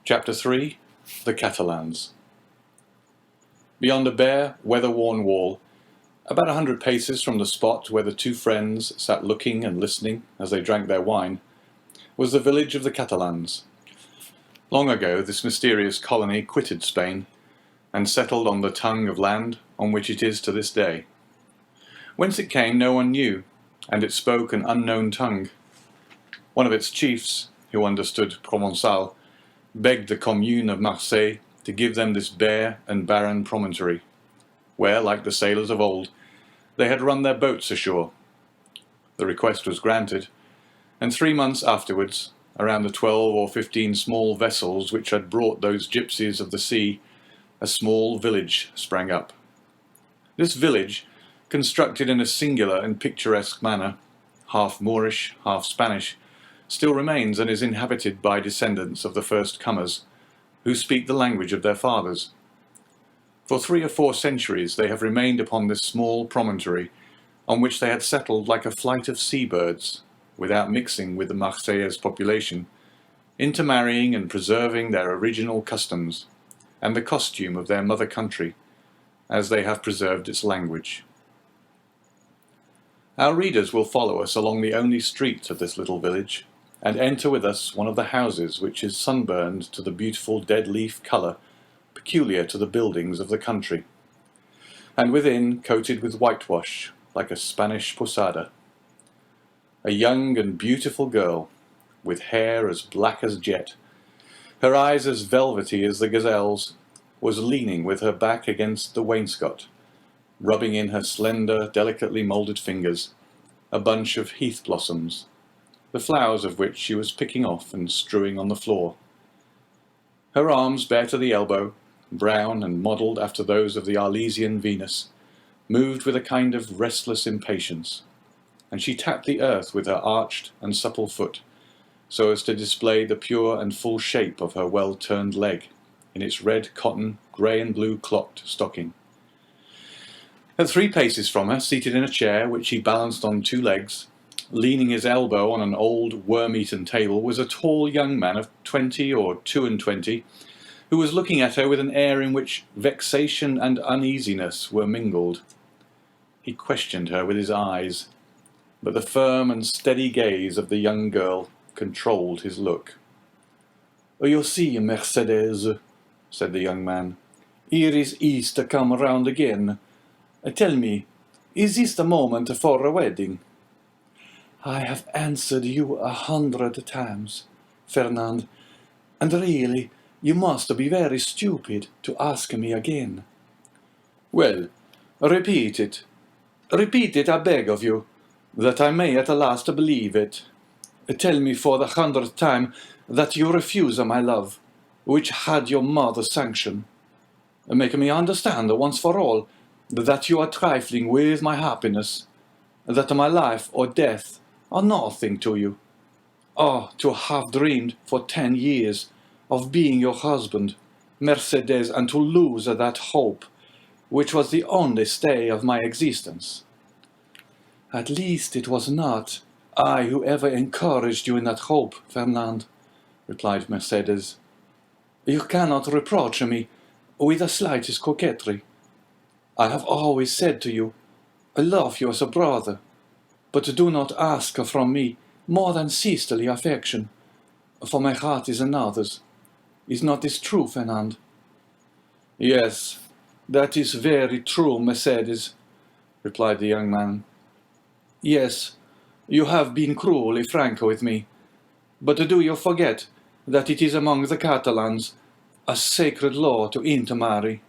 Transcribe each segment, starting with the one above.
Chapter 3. The Catalans. Beyond a bare, weather-worn wall, about 100 paces from the spot where the two friends sat looking and listening as they drank their wine, was the village of the Catalans. Long ago this mysterious colony quitted Spain and settled on the tongue of land on which it is to this day. Whence it came no one knew, and it spoke an unknown tongue. One of its chiefs, who understood Provençal, begged the commune of Marseille to give them this bare and barren promontory, where, like the sailors of old, they had run their boats ashore. The request was granted, and 3 months afterwards, around the 12 or 15 small vessels which had brought those gypsies of the sea, a small village sprang up. This village, constructed in a singular and picturesque manner, half Moorish, half Spanish, still remains and is inhabited by descendants of the first comers, who speak the language of their fathers. For 3 or 4 centuries they have remained upon this small promontory, on which they had settled like a flight of seabirds, without mixing with the Marseillaise population, intermarrying and preserving their original customs, and the costume of their mother country, as they have preserved its language. Our readers will follow us along the only street of this little village, and enter with us one of the houses which is sunburned to the beautiful dead-leaf colour peculiar to the buildings of the country, and within coated with whitewash like a Spanish posada. A young and beautiful girl, with hair as black as jet, her eyes as velvety as the gazelle's, was leaning with her back against the wainscot, rubbing in her slender, delicately moulded fingers a bunch of heath blossoms, the flowers of which she was picking off and strewing on the floor. Her arms, bare to the elbow, brown and modelled after those of the Arlesian Venus, moved with a kind of restless impatience, and she tapped the earth with her arched and supple foot, so as to display the pure and full shape of her well-turned leg, in its red cotton, grey and blue clocked stocking. At 3 paces from her, seated in a chair which he balanced on 2 legs, leaning his elbow on an old worm-eaten table, was a tall young man of 20 or 22, who was looking at her with an air in which vexation and uneasiness were mingled. He questioned her with his eyes, but the firm and steady gaze of the young girl controlled his look. "You see, Mercedes," said the young man, "here is Easter come round again. Tell me, is this the moment for a wedding?" "I have answered you 100 times, Fernand, and really you must be very stupid to ask me again." "Well, repeat it. Repeat it, I beg of you, that I may at last believe it. Tell me for the 100th time that you refuse my love, which had your mother's sanction. Make me understand once for all that you are trifling with my happiness, that my life or death are nothing to you. Oh, to have dreamed for 10 years of being your husband, Mercedes, and to lose that hope, which was the only stay of my existence." "At least it was not I who ever encouraged you in that hope, Fernand," replied Mercedes. "You cannot reproach me with the slightest coquetry. I have always said to you, I love you as a brother, but do not ask from me more than sisterly affection, for my heart is another's. Is not this true, Fernand?" "Yes, that is very true, Mercedes," replied the young man. "Yes, you have been cruelly frank with me, but do you forget that it is among the Catalans a sacred law to intermarry?"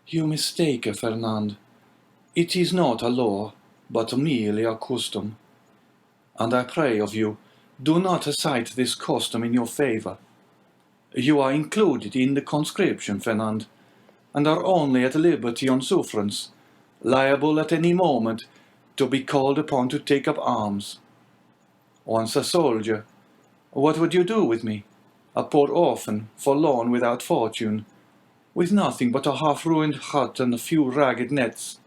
"You mistake, Fernand. It is not a law, but merely a custom. And I pray of you, do not cite this custom in your favour. You are included in the conscription, Fernand, and are only at liberty on sufferance, liable at any moment to be called upon to take up arms. Once a soldier, what would you do with me, a poor orphan, forlorn without fortune, with nothing but a half-ruined hut and a few ragged nets,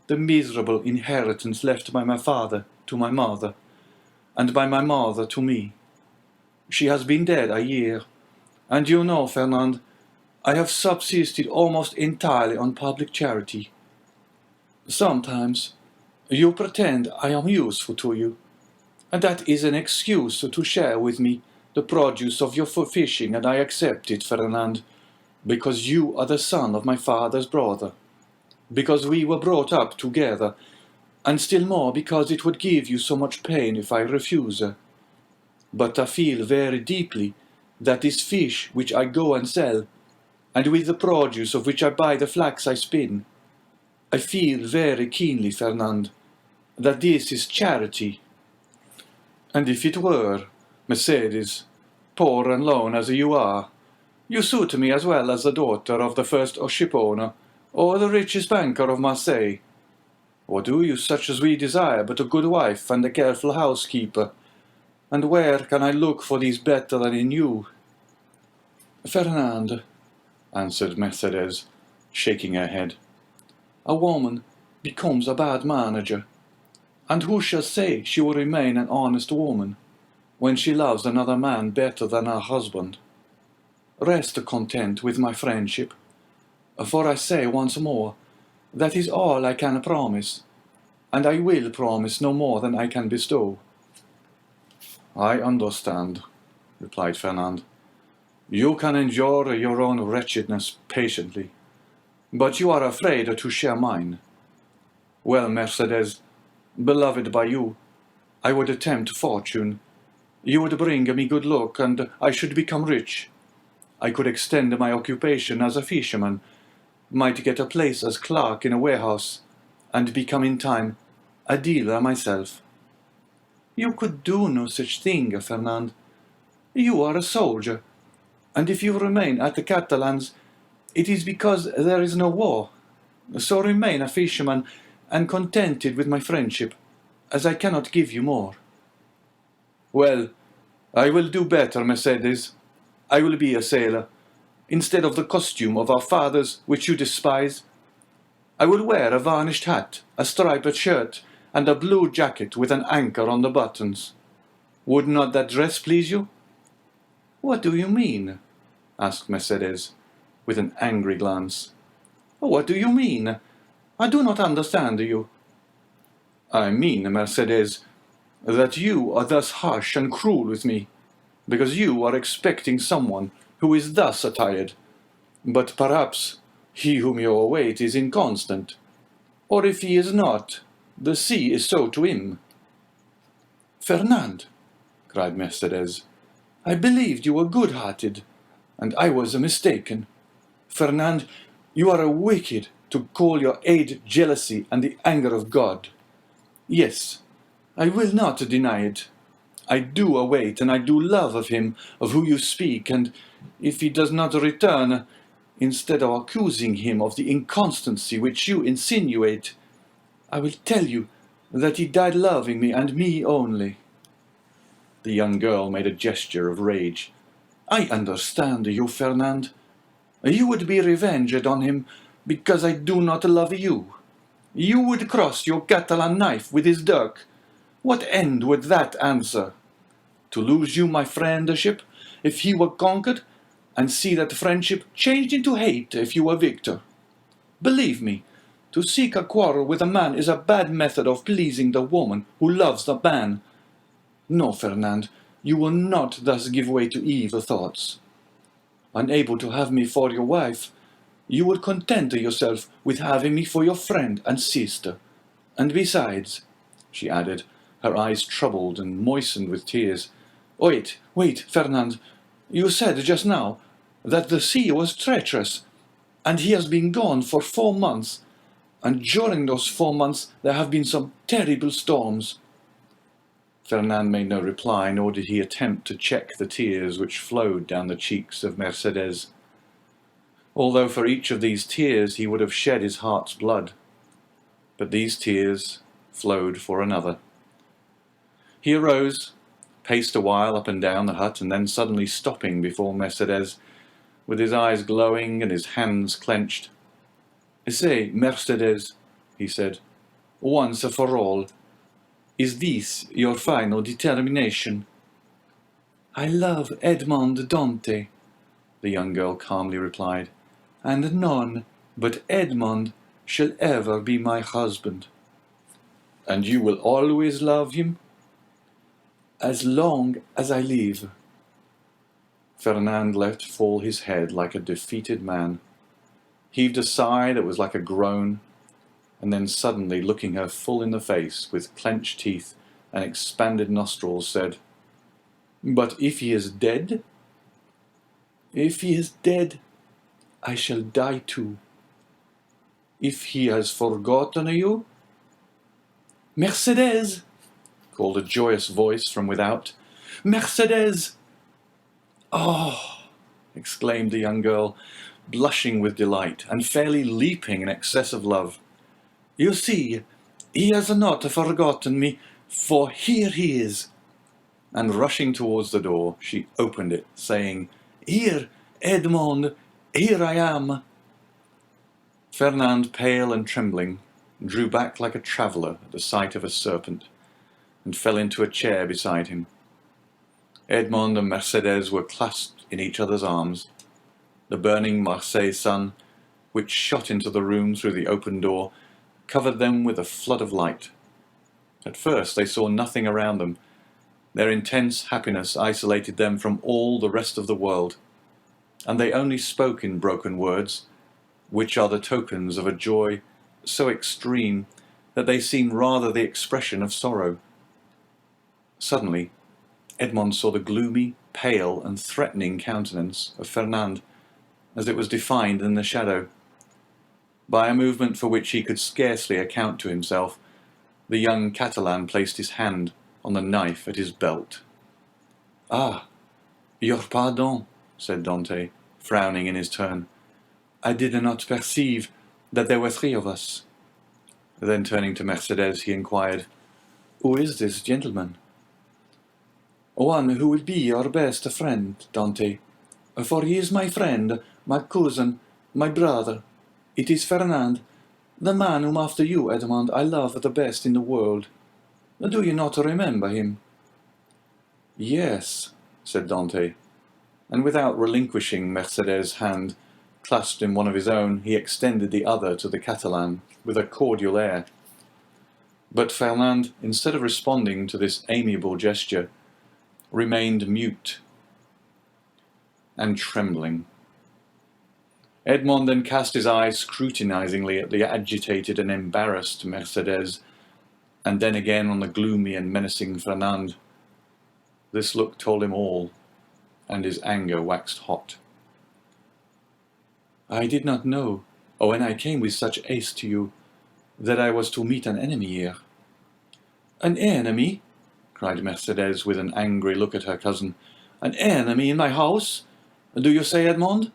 the miserable inheritance left by my father to my mother, and by my mother to me? She has been dead a year, And you know, Fernand, I have subsisted almost entirely on public charity. Sometimes you pretend I am useful to you, and that is an excuse to share with me the produce of your fishing, and I accept it, Fernand, because you are the son of my father's brother, because we were brought up together, and still more because it would give you so much pain if I refuse her. But I feel very deeply that this fish which I go and sell, and with the produce of which I buy the flax I spin, I feel very keenly, Fernand, that this is charity. And if it were, Mercedes, poor and lone as you are, you suit me as well as the daughter of the first shipowner, or the richest banker of Marseille. What do you such as we desire but a good wife and a careful housekeeper? And where can I look for these better than in you? Fernand, answered Mercedes, shaking her head, a woman becomes a bad manager, and who shall say she will remain an honest woman when she loves another man better than her husband? Rest content with my friendship, for I say once more, that is all I can promise, and I will promise no more than I can bestow. I understand, replied Fernand. You can endure your own wretchedness patiently, but you are afraid to share mine. Well, Mercedes, beloved by you, I would attempt fortune. You would bring me good luck, and I should become rich. I could extend my occupation as a fisherman, might get a place as clerk in a warehouse, and become in time a dealer myself. You could do no such thing, Fernand. You are a soldier, and if you remain at the Catalans, it is because there is no war. So remain a fisherman, and contented with my friendship, as I cannot give you more. Well, I will do better, Mercedes. I will be a sailor, instead of the costume of our fathers, which you despise. I will wear a varnished hat, a striped shirt, and a blue jacket with an anchor on the buttons. Would not that dress please you? What do you mean? Asked Mercedes, with an angry glance. What do you mean? I do not understand you. I mean, Mercedes, that you are thus harsh and cruel with me, because you are expecting someone who is thus attired. But perhaps he whom you await is inconstant, or if he is not, the sea is so to him. Fernand, cried Mercedes, I believed you were good-hearted, and I was mistaken. Fernand, you are wicked to call your aid jealousy and the anger of God. Yes, I will not deny it. I do await and I do love of him of whom you speak, and if he does not return, instead of accusing him of the inconstancy which you insinuate, I will tell you that he died loving me and me only. The young girl made a gesture of rage. I understand you, Fernand. You would be revenged on him because I do not love you. You would cross your Catalan knife with his dirk. What end would that answer? To lose you my friendship if he were conquered, and see that friendship changed into hate if you were victor. Believe me, to seek a quarrel with a man is a bad method of pleasing the woman who loves the man. No, Fernand, you will not thus give way to evil thoughts. Unable to have me for your wife, you will content yourself with having me for your friend and sister. And besides, she added, her eyes troubled and moistened with tears, wait, Fernand, you said just now that the sea was treacherous, and he has been gone for 4 months, and during those 4 months there have been some terrible storms. Fernand made no reply, nor did he attempt to check the tears which flowed down the cheeks of Mercedes, although for each of these tears he would have shed his heart's blood. But these tears flowed for another. He arose, paced a while up and down the hut, and then suddenly stopping before Mercedes, with his eyes glowing and his hands clenched. Say, Mercedes, he said, once for all, is this your final determination? I love Edmond Dante, the young girl calmly replied, "and none but Edmond shall ever be my husband." "And you will always love him?" "As long as I live." Fernand let fall his head like a defeated man, heaved a sigh that was like a groan, and then suddenly looking her full in the face with clenched teeth and expanded nostrils, said, "But if he is dead?" "If he is dead, I shall die too." "If he has forgotten you?" "Mercedes!" called a joyous voice from without. "Mercedes!" "Oh!" exclaimed the young girl, blushing with delight and fairly leaping in excess of love. "You see, he has not forgotten me, for here he is." And rushing towards the door, she opened it, saying, "Here, Edmond, here I am." Fernand, pale and trembling, drew back like a traveller at the sight of a serpent, and fell into a chair beside him. Edmond and Mercedes were clasped in each other's arms. The burning Marseille sun, which shot into the room through the open door, covered them with a flood of light. At first they saw nothing around them. Their intense happiness isolated them from all the rest of the world, and they only spoke in broken words, which are the tokens of a joy so extreme that they seem rather the expression of sorrow. Suddenly, Edmond saw the gloomy, pale, and threatening countenance of Fernand, as it was defined in the shadow. By a movement for which he could scarcely account to himself, the young Catalan placed his hand on the knife at his belt. "Ah, your pardon," said Dante, frowning in his turn. "I did not perceive that there were three of us." Then turning to Mercedes, he inquired, "Who is this gentleman?" "One who will be your best friend, Dante, for he is my friend, my cousin, my brother. It is Fernand, the man whom after you, Edmond, I love the best in the world. Do you not remember him?" "Yes," said Dante, and without relinquishing Mercedes' hand, clasped in one of his own, he extended the other to the Catalan with a cordial air. But Fernand, instead of responding to this amiable gesture, remained mute and trembling. Edmond then cast his eyes scrutinizingly at the agitated and embarrassed Mercedes, and then again on the gloomy and menacing Fernand. This look told him all, and his anger waxed hot. "I did not know, when I came with such haste to you, that I was to meet an enemy here." "An enemy?" cried Mercedes with an angry look at her cousin. "An enemy in my house? Do you say, Edmond?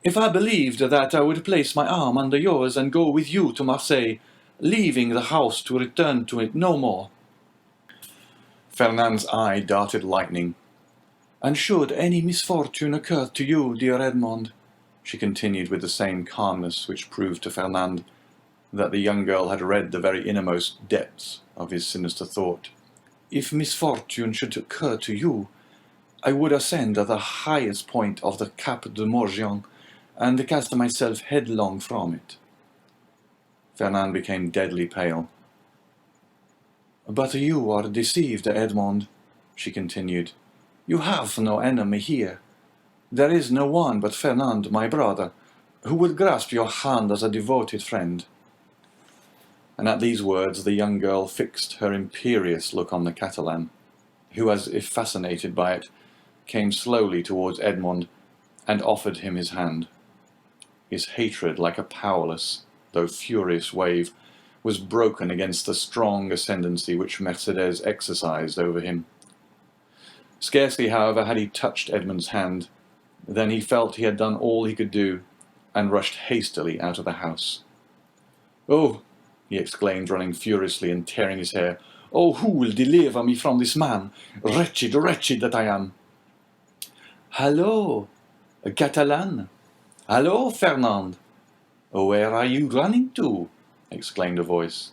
If I believed that, I would place my arm under yours and go with you to Marseille, leaving the house to return to it no more." Fernand's eye darted lightning. "And should any misfortune occur to you, dear Edmond," she continued with the same calmness which proved to Fernand that the young girl had read the very innermost depths of his sinister thought, "if misfortune should occur to you, I would ascend the highest point of the Cap de Morgian and cast myself headlong from it." Fernand became deadly pale. "But you are deceived, Edmond," she continued. "You have no enemy here. There is no one but Fernand, my brother, who would grasp your hand as a devoted friend." And at these words the young girl fixed her imperious look on the Catalan, who, as if fascinated by it, came slowly towards Edmond and offered him his hand. His hatred, like a powerless, though furious wave, was broken against the strong ascendancy which Mercedes exercised over him. Scarcely, however, had he touched Edmond's hand, than he felt he had done all he could do, and rushed hastily out of the house. "Oh!" he exclaimed, running furiously and tearing his hair. "Oh, who will deliver me from this man? Wretched, wretched that I am!" "Hallo, Catalan! Hallo, Fernand! Where are you running to?" exclaimed a voice.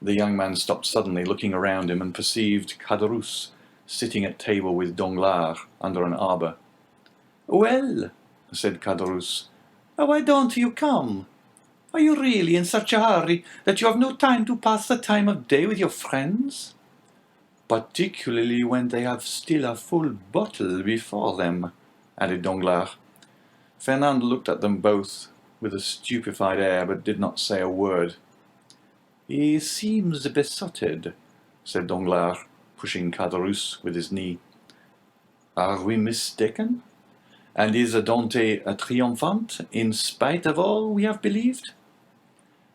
The young man stopped suddenly, looking around him, and perceived Caderousse sitting at table with Danglars under an arbour. "Well," said Caderousse, "why don't you come? Are you really in such a hurry that you have no time to pass the time of day with your friends? Particularly when they have still a full bottle before them," added Danglars. Fernand looked at them both with a stupefied air, but did not say a word. "He seems besotted," said Danglars, pushing Caderousse with his knee. "Are we mistaken? And is Dante a triumphant, in spite of all we have believed?"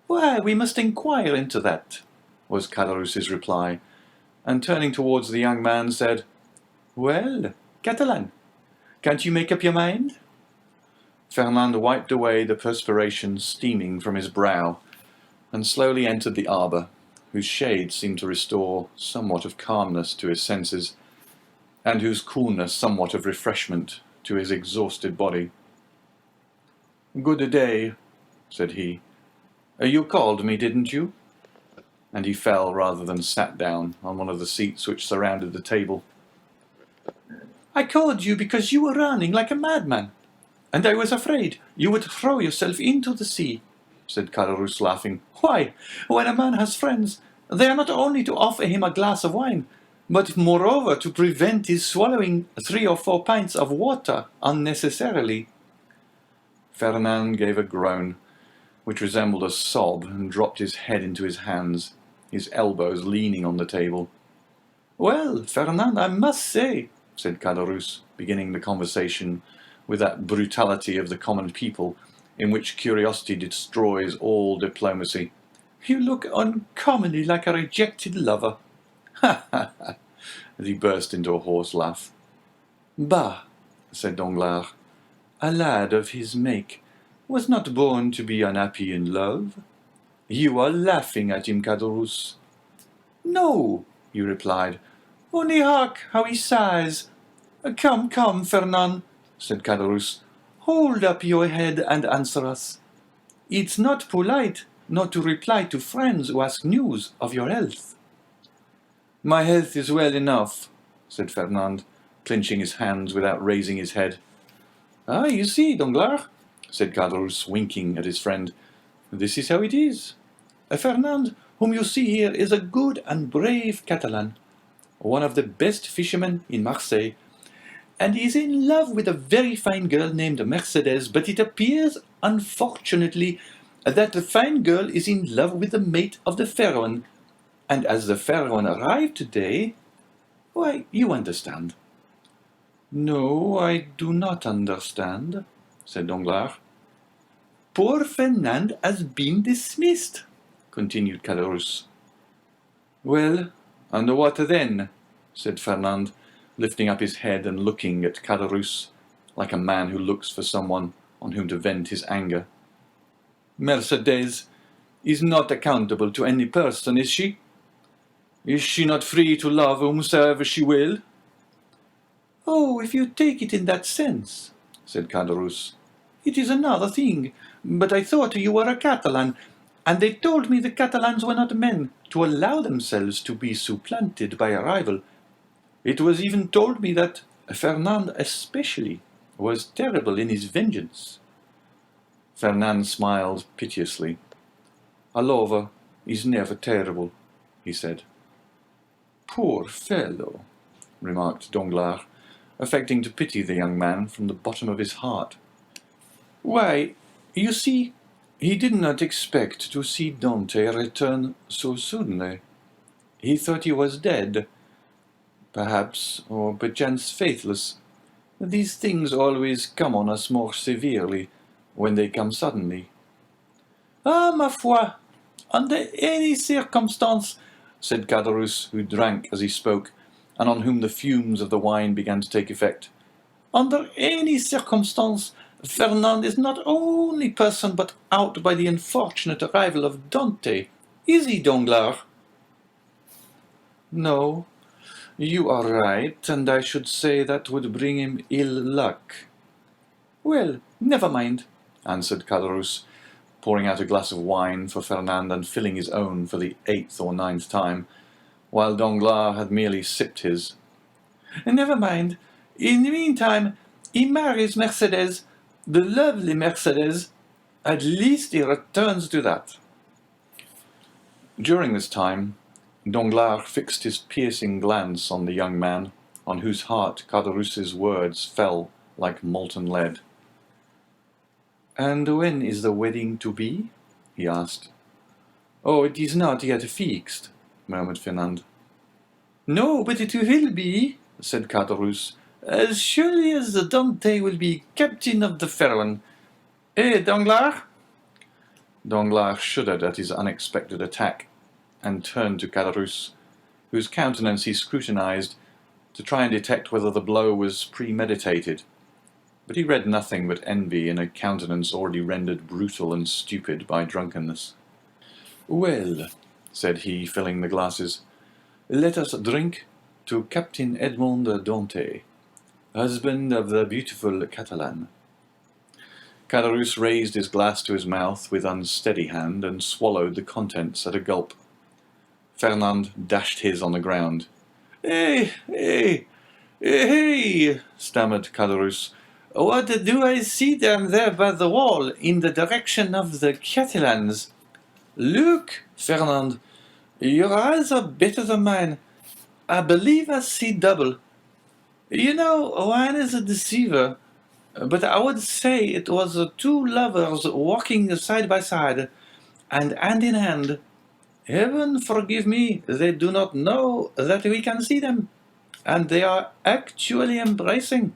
"Why, we must inquire into that," was Caderousse's reply, and turning towards the young man, said, "Well, Catalan, can't you make up your mind?" Fernand wiped away the perspiration steaming from his brow, and slowly entered the arbour, whose shade seemed to restore somewhat of calmness to his senses, and whose coolness somewhat of refreshment to his exhausted body. "Good day," said he. "You called me, didn't you?" And he fell rather than sat down on one of the seats which surrounded the table. "I called you because you were running like a madman, and I was afraid you would throw yourself into the sea," said Caderousse, laughing. "Why, when a man has friends, they are not only to offer him a glass of wine, but moreover to prevent his swallowing 3 or 4 pints of water unnecessarily." Fernand gave a groan, which resembled a sob, and dropped his head into his hands, his elbows leaning on the table. "Well, Fernand, I must say," said Caderousse, beginning the conversation with that brutality of the common people in which curiosity destroys all diplomacy, "you look uncommonly like a rejected lover." "Ha, ha, ha!" as he burst into a hoarse laugh. "Bah!" said Danglars, "a lad of his make was not born to be unhappy in love. You are laughing at him, Caderousse." "No," he replied, "only hark how he sighs." "Come, come, Fernand," said Caderousse, "hold up your head and answer us. It's not polite not to reply to friends who ask news of your health." "My health is well enough," said Fernand, clenching his hands without raising his head. "Ah, you see, Danglars," said Caderousse, winking at his friend, "this is how it is. Fernand, whom you see here, is a good and brave Catalan, one of the best fishermen in Marseille, and he is in love with a very fine girl named Mercedes, but it appears, unfortunately, that the fine girl is in love with the mate of the fair one, and as the fair one arrived today, why, you understand." "No, I do not understand," said Danglars. "Poor Fernand has been dismissed," continued Caderousse. "Well, and what then?" said Fernand, lifting up his head and looking at Caderousse like a man who looks for someone on whom to vent his anger. "Mercedes is not accountable to any person, is she? Is she not free to love whomsoever she will?" "Oh, if you take it in that sense," said Caderousse, "it is another thing. But I thought you were a Catalan, and they told me the Catalans were not men to allow themselves to be supplanted by a rival. It was even told me that Fernand especially was terrible in his vengeance." Fernand smiled piteously. "A lover is never terrible," he said. "Poor fellow," remarked Danglars, affecting to pity the young man from the bottom of his heart. "Why, you see, he did not expect to see Dante return so suddenly. He thought he was dead, perhaps, or perchance faithless. These things always come on us more severely when they come suddenly." "Ah, ma foi, under any circumstance," said Caderousse, who drank as he spoke, and on whom the fumes of the wine began to take effect. "Under any circumstance, Fernand is not only person but out by the unfortunate arrival of Dante. Is he, Danglars?" "No, you are right, and I should say that would bring him ill luck." "Well, never mind," answered Caderousse, pouring out a glass of wine for Fernand and filling his own for the 8th or 9th time, while Danglars had merely sipped his. "Never mind. In the meantime, He marries Mercedes, the lovely Mercedes. At least he returns to that. During this time, Danglars fixed his piercing glance on the young man, on whose heart Caderousse's words fell like molten lead. "And when is the wedding to be?" he asked. "Oh, it is not yet fixed," murmured Fernand. "No, but it will be," said Caderousse, "as surely as Dante will be captain of the Pharaon. Eh, Danglars?" Danglars shuddered at his unexpected attack, and turned to Caderousse, whose countenance he scrutinized to try and detect whether the blow was premeditated. But he read nothing but envy in a countenance already rendered brutal and stupid by drunkenness. "Well," said he, filling the glasses, "let us drink to Captain Edmond Dante, husband of the beautiful Catalane." Caderousse raised his glass to his mouth with unsteady hand and swallowed the contents at a gulp. Fernand dashed his on the ground. "Eh, eh, eh," stammered Caderousse. "What do I see down there by the wall, in the direction of the Catalans? Look, Fernand, your eyes are better than mine. I believe I see double. You know, wine is a deceiver, but I would say it was two lovers walking side by side, and hand in hand. Heaven forgive me, they do not know that we can see them, and they are actually embracing."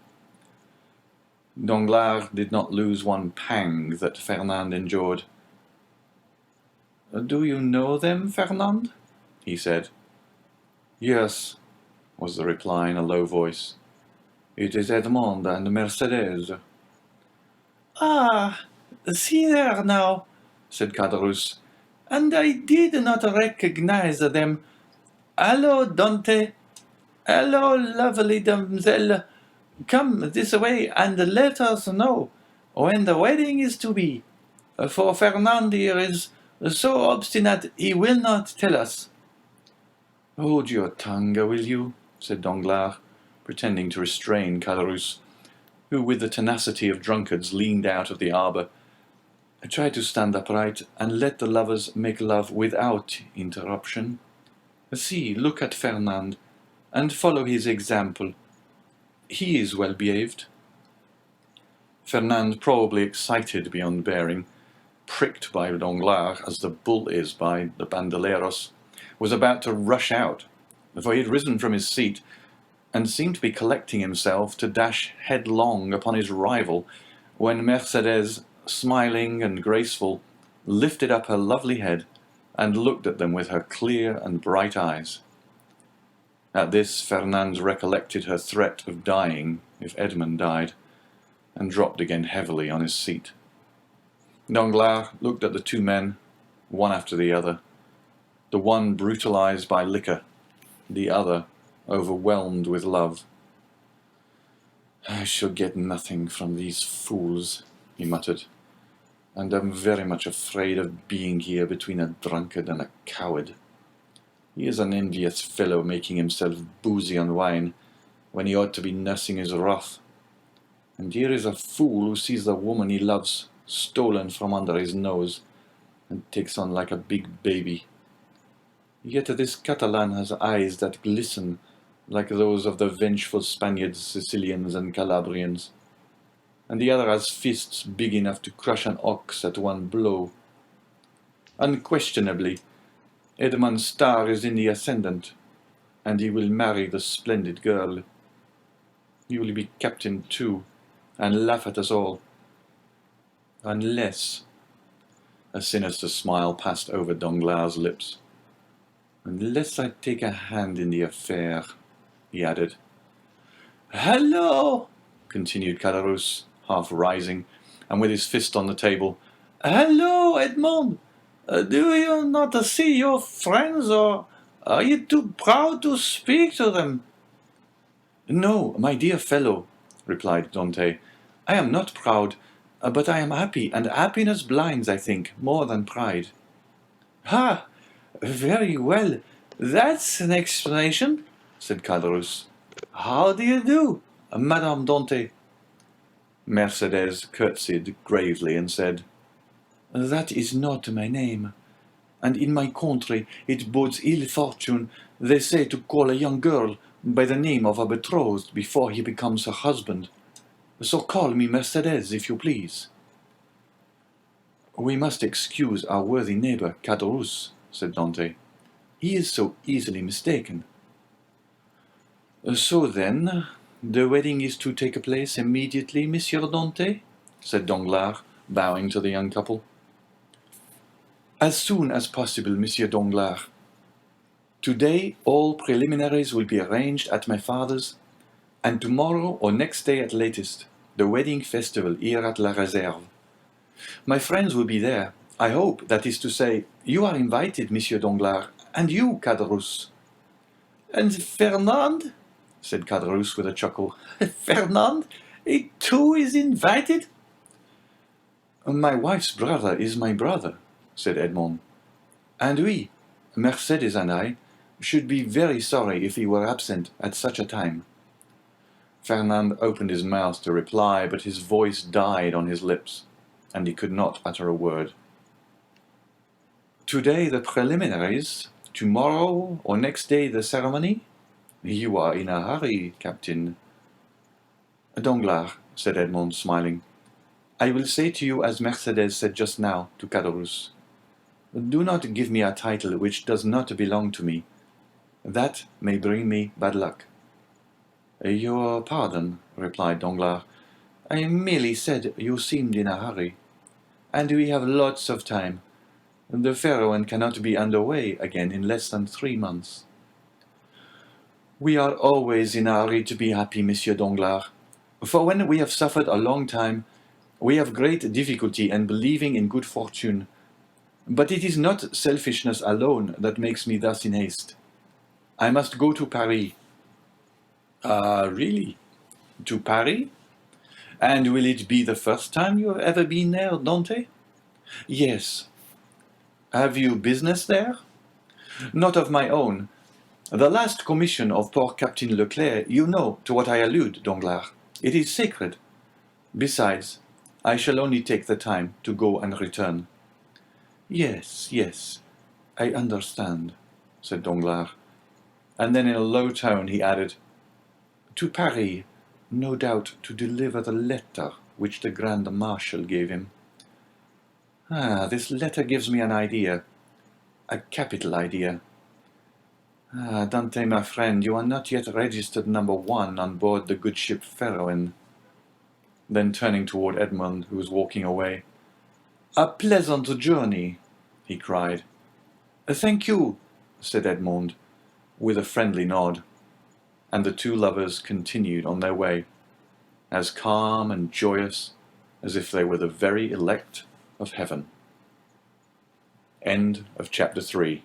Danglars did not lose one pang that Fernand endured. "Do you know them, Fernand?" he said. "Yes," was the reply in a low voice. "It is Edmond and Mercedes." "Ah, see there now," said Caderousse, "and I did not recognize them. Hello, Dante. Hello, lovely damsel. Come this way and let us know when the wedding is to be, for Fernand here is so obstinate he will not tell us." "Hold your tongue, will you?" said Danglars, pretending to restrain Caderousse, who, with the tenacity of drunkards, leaned out of the arbour. "Try to stand upright, and let the lovers make love without interruption. See, look at Fernand, and follow his example. He is well behaved." Fernand, probably excited beyond bearing, pricked by Danglars as the bull is by the bandoleros, was about to rush out, for he had risen from his seat, and seemed to be collecting himself to dash headlong upon his rival, when Mercedes, smiling and graceful, lifted up her lovely head, and looked at them with her clear and bright eyes. At this Fernand recollected her threat of dying if Edmond died, and dropped again heavily on his seat. Danglars looked at the two men, one after the other, the one brutalized by liquor, the other overwhelmed with love. "I shall get nothing from these fools," he muttered, "and am very much afraid of being here between a drunkard and a coward. He is an envious fellow, making himself boozy on wine, when he ought to be nursing his wrath. And here is a fool who sees the woman he loves stolen from under his nose, and takes on like a big baby. Yet this Catalan has eyes that glisten like those of the vengeful Spaniards, Sicilians, and Calabrians, and the other has fists big enough to crush an ox at one blow. Unquestionably, Edmond's star is in the ascendant, and he will marry the splendid girl. He will be captain too, and laugh at us all. Unless—" a sinister smile passed over Danglars' lips. "Unless I take a hand in the affair," he added. "Hello!" continued Caderousse, half rising, and with his fist on the table. "Hello, Edmond! Do you not see your friends, or are you too proud to speak to them?" "No, my dear fellow," replied Dante, "I am not proud, but I am happy, and happiness blinds, I think, more than pride." "Ah, very well, that's an explanation," said Caderousse. "How do you do, Madame Dante?" Mercedes curtsied gravely and said, "That is not my name, and in my country it bodes ill fortune, they say, to call a young girl by the name of a betrothed before he becomes her husband. So call me Mercedes, if you please." "We must excuse our worthy neighbor, Caderousse," said Dante. "He is so easily mistaken." "So then, the wedding is to take place immediately, Monsieur Dante?" said Danglars, bowing to the young couple. "As soon as possible, Monsieur Danglars. Today all preliminaries will be arranged at my father's, and tomorrow or next day at latest, the wedding festival here at La Réserve. My friends will be there, I hope, that is to say, you are invited, Monsieur Danglars, and you, Caderousse." "And Fernand?" said Caderousse with a chuckle. "Fernand, he too is invited?" "My wife's brother is my brother," said Edmond, "and we, Mercedes and I, should be very sorry if he were absent at such a time." Fernand opened his mouth to reply, but his voice died on his lips, and he could not utter a word. "Today the preliminaries, tomorrow or next day the ceremony? You are in a hurry, Captain." "Danglars," said Edmond, smiling, "I will say to you as Mercedes said just now to Caderousse. Do not give me a title which does not belong to me. That may bring me bad luck." "Your pardon," replied Danglars. "I merely said you seemed in a hurry. And we have lots of time. The Pharaoh cannot be under way again in less than 3 months." "We are always in a hurry to be happy, Monsieur Danglars. For when we have suffered a long time, we have great difficulty in believing in good fortune. But it is not selfishness alone that makes me thus in haste. I must go to Paris." "Really? To Paris? And will it be the first time you have ever been there, Dante?" "Yes." "Have you business there?" "Not of my own. The last commission of poor Captain Leclerc, you know to what I allude, Danglars. It is sacred. Besides, I shall only take the time to go and return." "Yes, yes, I understand," said Danglars. And then in a low tone he added, "To Paris, no doubt to deliver the letter which the Grand Marshal gave him. This letter gives me an idea, a capital idea. Dante, my friend, you are not yet registered #1 on board the good ship Pharaoh." Then turning toward Edmond, who was walking away, "A pleasant journey," he cried. "Thank you," said Edmond, with a friendly nod, and the two lovers continued on their way, as calm and joyous as if they were the very elect of heaven. End of chapter 3.